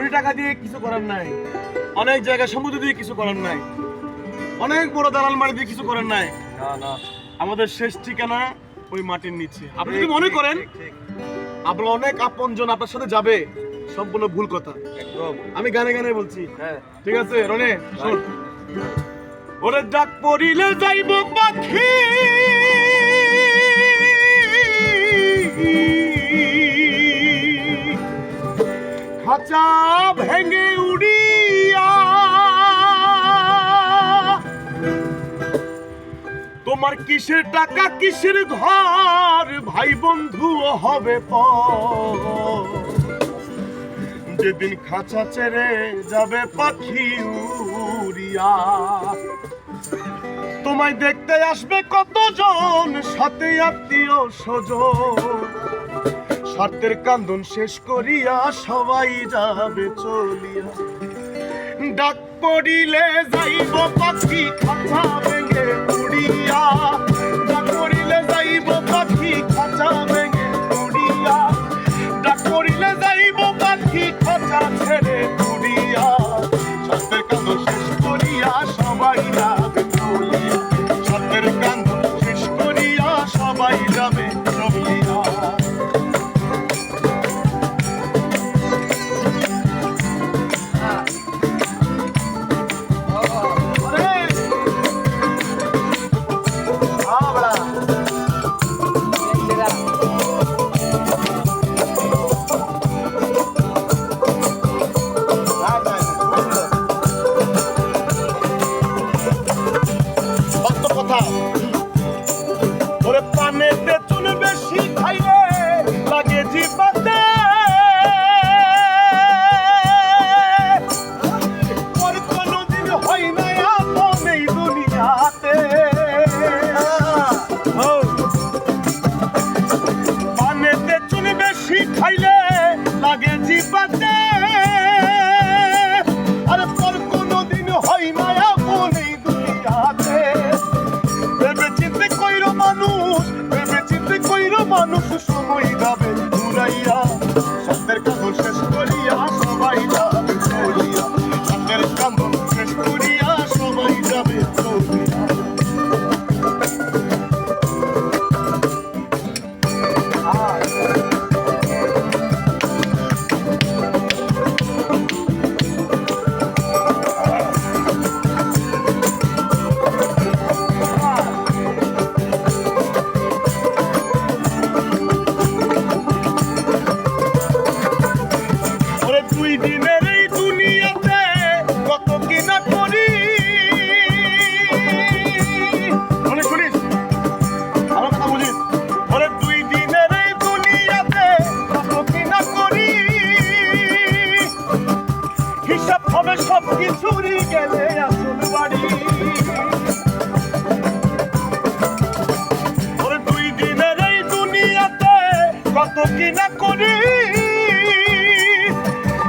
কোটি টাকা দিয়ে কিছু করার নাই, অনেক জায়গায় সমুদ্র দিয়ে কিছু করার নাই, অনেক বড় দালাল মারি দিয়ে কিছু করার নাই। আমাদের শেষ ঠিকানা ওই মাটির নিচে। আপনি যদি মনে করেন আপনার অনেক আপনজন আপনার সাথে যাবে, সম্পূর্ণ ভুল কথা। আমি গানে গানে বলছি, ঠিক আছে রনে শোন। ওরে ডাক পড়িলে যাইব পাখি, খাঁচা ভেঙে উড়িয়া, তোমার কিসের টাকা কিসের ঘর, ভাই বন্ধু হবে পর, যেদিন খাঁচা ছেড়ে যাবে পাখি উড়িয়া। তোমায় দেখতে আসবে কতজন, সাথে আত্মীয় স্বজন, স্বার্থের কান্দন শেষ করিয়া সবাই যাবে চলিয়া। ডাক পড়িলে যাইব পাখি, খাঁচা ভেঙে উড়িয়া, ডাক পড়িলে যাইব পাখি, খাঁচা ভেঙে উড়িয়া, ডাক পড়িলে যাইব পাখি, খাঁচা ছেড়ে উড়িয়া, স্বার্থের কান্দন শেষ করিয়া সবাই যাবে চলিয়া, স্বার্থের কান্দন শেষ করিয়া সবাই যাবে চলিয়া। ওরে পানেতে চুন বেশি খাইলে লাগে জিবাতে, ওর কোনদিন হয় না আপন এই দুনিয়াতে। পানেতে চুন বেশি খাইলে লাগে জিবাতে, আরে তোর কোনদিন হয় না আপন এই দুনিয়াতে। মানুষ সময় যাবে ঘুরাইয়া, স্বার্থের কান্দন শেষ করিয়া সবাই যাবে চলিয়া, স্বার্থের কান্দন শেষ করিয়া সবাই যাবে চলিয়া। দুই দিনের এই দুনিয়াতে কত কিনা করি, শুনিস আমার কথা বুঝিস। ওরে দুই দিনের এই দুনিয়াতে কত কিনা করি, হিসাব হবে সব কিছুরই গেলে আসল বাড়ি। ওরে দুই দিনের এই দুনিয়াতে কত কিনা করি,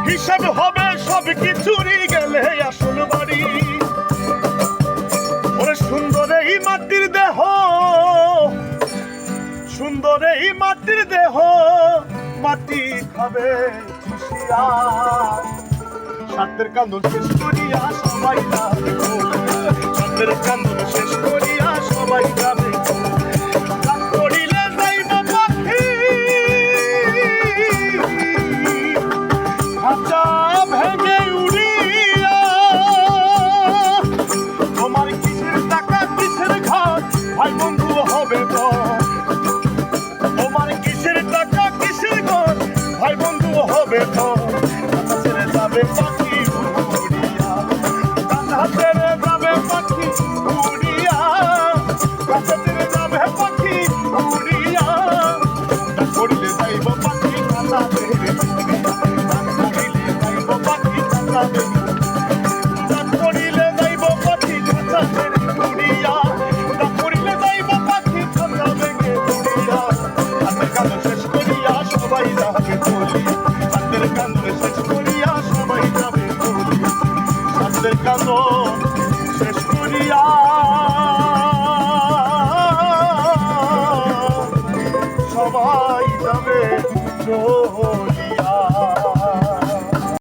হিসাব হবে সব কিছুরই গেলে আসল বাড়ি। ওরে সুন্দর এই মাটির দেহ, সুন্দর এই মাটির দেহ, মাটি খাবে চুষিয়া, স্বার্থের কান্দন শেষ করিয়া সবাই যাবে, স্বার্থের কান্দন শেষ করিয়া সবাই যাবে। ডাক পড়িলে যাইব পাখি, খাঁচা ভেঙে